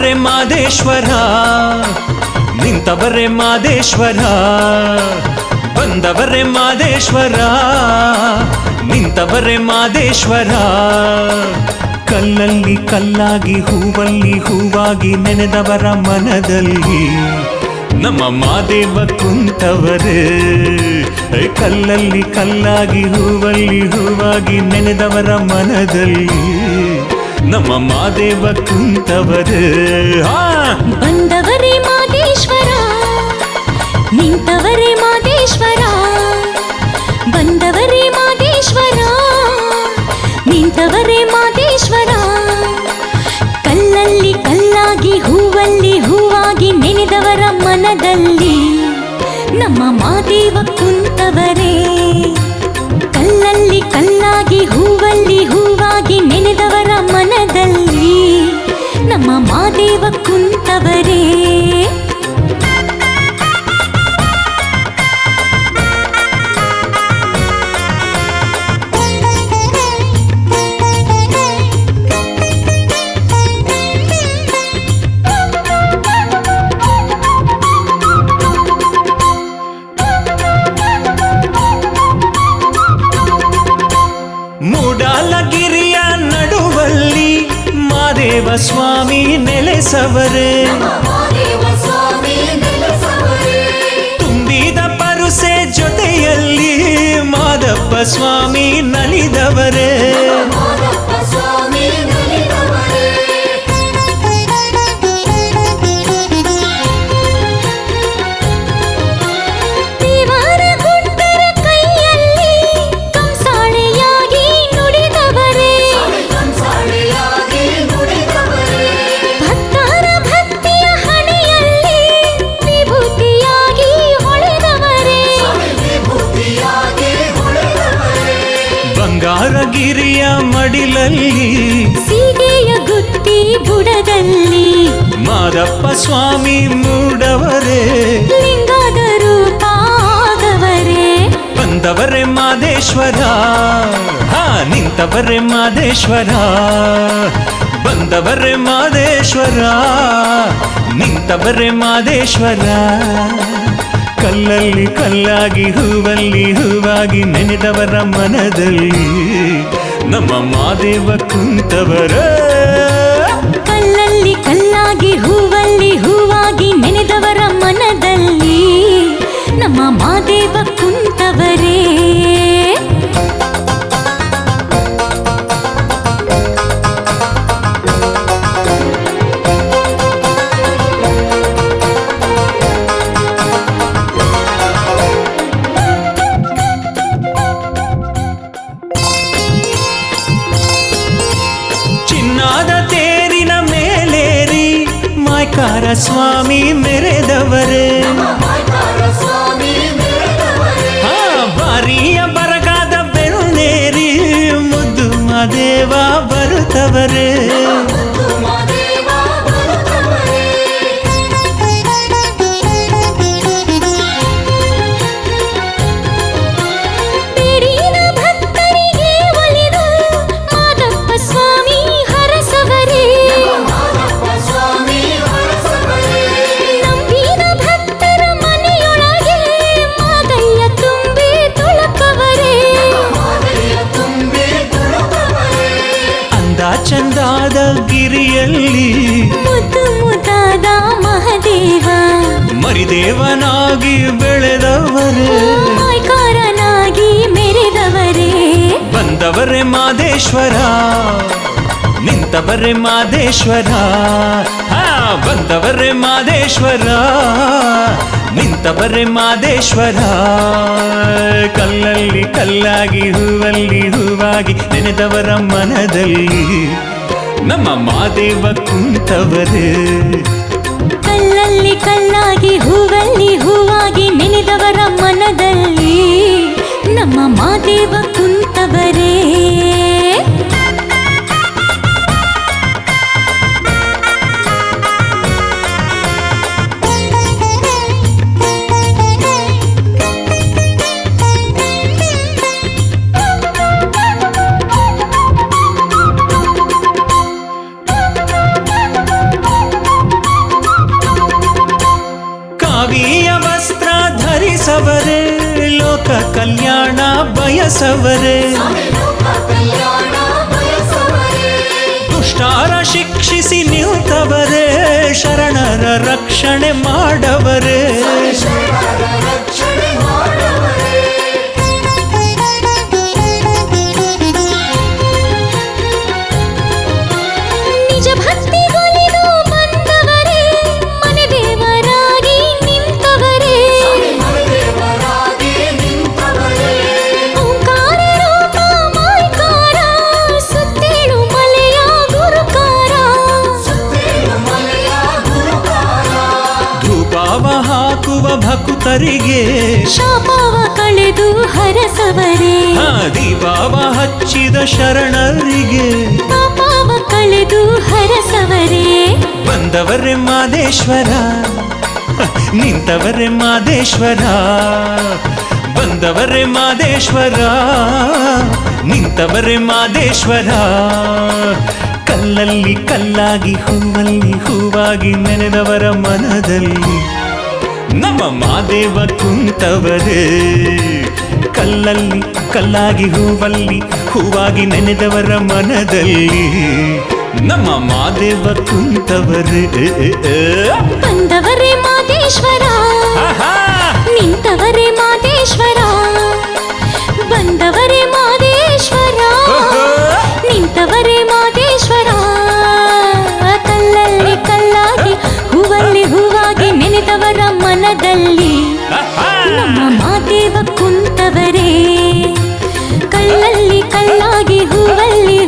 ನಿಂತವರೇ ಮಾದೇಶ್ವರ, ನಿಂತವರೇ ಮಾದೇಶ್ವರ, ಬಂದವರೇ ಮಾದೇಶ್ವರ, ನಿಂತವರೇ ಮಾದೇಶ್ವರ. ಕಲ್ಲಲ್ಲಿ ಕಲ್ಲಾಗಿ ಹೂವಲ್ಲಿ ಹೂವಾಗಿ ನೆನೆದವರ ಮನದಲ್ಲಿ ನಮ್ಮ ಮಾದೇವ ಕುಂತವರೇ. ಕಲ್ಲಲ್ಲಿ ಕಲ್ಲಾಗಿ ಹೂವಲ್ಲಿ ಹೂವಾಗಿ ನೆನೆದವರ ಮನದಲ್ಲಿ ನಮ್ಮ ಮಾದೇವ ಕುಂತವರೇ. ಬಂದವರೇ ಮಾದೇಶ್ವರ, ನಿಂತವರೇ ಮಾದೇಶ್ವರ, ಬಂದವರೇ ಮಾದೇಶ್ವರ, ನಿಂತವರೇ ಮಾದೇಶ್ವರ. ಕಲ್ಲಲ್ಲಿ ಕಲ್ಲಾಗಿ ಹೂವಲ್ಲಿ ಹೂವಾಗಿ ನೆನೆದವರ ಮನದಲ್ಲಿ ನಮ್ಮ ಮಾದೇವ ಕುಂತವರೇ. ಕಲ್ಲಲ್ಲಿ ಕಲ್ಲಾಗಿ ಹೂವಲ್ಲಿ ಹೂವಾಗಿ ನೆನೆದವರ ಮನದಲ್ಲಿ ನಮ್ಮ ಮಾದೇವ ಕುಂತವರೇ. ಮೂಡಲಗಿರಿಯ ನಡುವಲ್ಲಿ ಮಾದೇವ ಸ್ವಾಮಿ ನೆಲೆಸವರೇ. ತುಂಬಿದ ಪರುಸೆ ಜೊತೆಯಲ್ಲಿ ಮಾದಪ್ಪ ಸ್ವಾಮಿ ನಲಿದವರೇ. ಬಂಗಾರಗಿರಿಯ ಮಡಿಲಲ್ಲಿ ಸೀಗೆಯ ಗುತ್ತಿ ಬುಡದಲ್ಲಿ ಮಾದಪ್ಪ ಸ್ವಾಮಿ ಮೂಡವರೇ. ಲಿಂಗದ ರೂಪಾಗವರೇ. ಬಂದವರೇ ಮಾದೇಶ್ವರ, ನಿಂತವರೇ ಮಾದೇಶ್ವರ, ಬಂದವರೇ ಮಾದೇಶ್ವರ, ನಿಂತವರೇ ಮಾದೇಶ್ವರ. ಕಲ್ಲಲ್ಲಿ ಕಲ್ಲಾಗಿ ಹೂವಲ್ಲಿ ಹೂವಾಗಿ ನೆನೆದವರ ಮನದಲ್ಲಿ ನಮ್ಮ ಮಾದೇವ ಕುಂತವರೇ. ಕಲ್ಲಲ್ಲಿ ಕಲ್ಲಾಗಿ ಹೂವಲ್ಲಿ ಹೂವಾಗಿ ನೆನೆದವರ ಮನದಲ್ಲಿ ನಮ್ಮ ಮಾದೇವ ಕುಂತವರೇ. ಮಾಯ್ಕಾರ ಸ್ವಾಮಿ ಮೆರೆದವರೇ. ಬಾರಿಯ ಬರಗಾದ ಬೆರುನೇರಿ ಮುದ್ದು ಮಾದೇವ ಬರುತ್ತವರೇ. ಚಂದಾದ ಗಿರಿಯಲ್ಲಿ ಮುದ್ದು ಮುದ್ದಾದ ಮಹದೇವ ಮರಿದೇವನಾಗಿ ಬೆಳೆದವರೇ. ಮಾಯ್ಕಾರನಾಗಿ ಮೆರೆದವರೇ. ಬಂದವರೇ ಮಾದೇಶ್ವರ, ನಿಂತವರೇ ಮಾದೇಶ್ವರ, ಬಂದವರೇ ಮಾದೇಶ್ವರ, ನಿಂತವರೇ ಮಾದೇಶ್ವರ. ಕಲ್ಲಲ್ಲಿ ಕಲ್ಲಾಗಿ ಹೂವಲ್ಲಿ ಹೂವಾಗಿ ನೆನೆದವರ ಮನದಲ್ಲಿ ನಮ್ಮ ಮಾದೇವ ಕುಂತವರೇ. ಕಲ್ಲಲ್ಲಿ ಕಲ್ಲಾಗಿ ಹೂವಲ್ಲಿ ಹೂವಾಗಿ ನೆನೆದವರ ಮನದಲ್ಲಿ ನಮ್ಮ ಮಾದೇವ ಕುಂತವರೇ. ಹರಸವರೇ ದುಷ್ಟಾರ ಶಿಕ್ಷಿಸಿ ನಿಲ್ತವರೇ ಶರಣರ ರಕ್ಷಣೆ ಮಾಡವರೇ ನಿಜ ಭಕ್ತಿಗೊಲಿದು ಬಂದವರೇ ಮನೆ ದೇವರಾಗಿ ನಿಂತವರೇ ಓಂಕಾರ ರೂಪ ಮಾಯ್ಕಾರ ಸುತ್ತೇಳು ಮಲೆಯ ಗುರುಕಾರ ಧೂಪಾವ ಹಾಕುವ ಭಕ್ತರಿಗೆ ಶಾಪವ ಕಳೆದು ಹರಸವರೇ ದೀಪಾವ ಹಚ್ಚಿದ ಶರಣರಿಗೆ ಪಾಪವ ಕಳೆದು ಹರಸವರೇ ಬಂದವರೇ ಮಾದೇಶ್ವರ ನಿಂತವರೇ ಮಾದೇಶ್ವರ ಬಂದವರೇ ಮಾದೇಶ್ವರ ನಿಂತವರೇ ಮಾದೇಶ್ವರ ಕಲ್ಲಲ್ಲಿ ಕಲ್ಲಾಗಿ ಹೂವಲ್ಲಿ ಹೂವಾಗಿ ನೆನೆದವರ ಮನದಲ್ಲಿ ನಮ್ಮ ಮಾದೇವ ಕುಂತವರೇ ಕಲ್ಲಲ್ಲಿ ಕಲ್ಲಾಗಿ ಹೂವಲ್ಲಿ ಹೂವಾಗಿ ನೆನೆದವರ ಮನದಲ್ಲಿ ನಮ್ಮ ಮಾದೇವ ಕುಂತವರೇ ಬಂದವರೇ ಮಾದೇಶ್ವರ ಆಹಾ! ನಿಂತವರೇ ಮಾದೇಶ್ವರ ಬಂದವರೇ ಮಾದೇಶ್ವರ ಓಹೋ! ನಿಂತವರೇ ಮಾದೇಶ್ವರ ಕಲ್ಲಲ್ಲಿ ಕಲ್ಲಾಗಿ ಹೂವಲ್ಲಿ ಹೂವಾಗಿ ನೆನೆದವರ ಮನದಲ್ಲಿ ಆಹಾ! ನಮ್ಮ ಮಾದೇವ ಕುಂತವರೇ ಕಲ್ಲಲ್ಲಿ ಕಲ್ಲಾಗಿ ಹೂವಲ್ಲಿ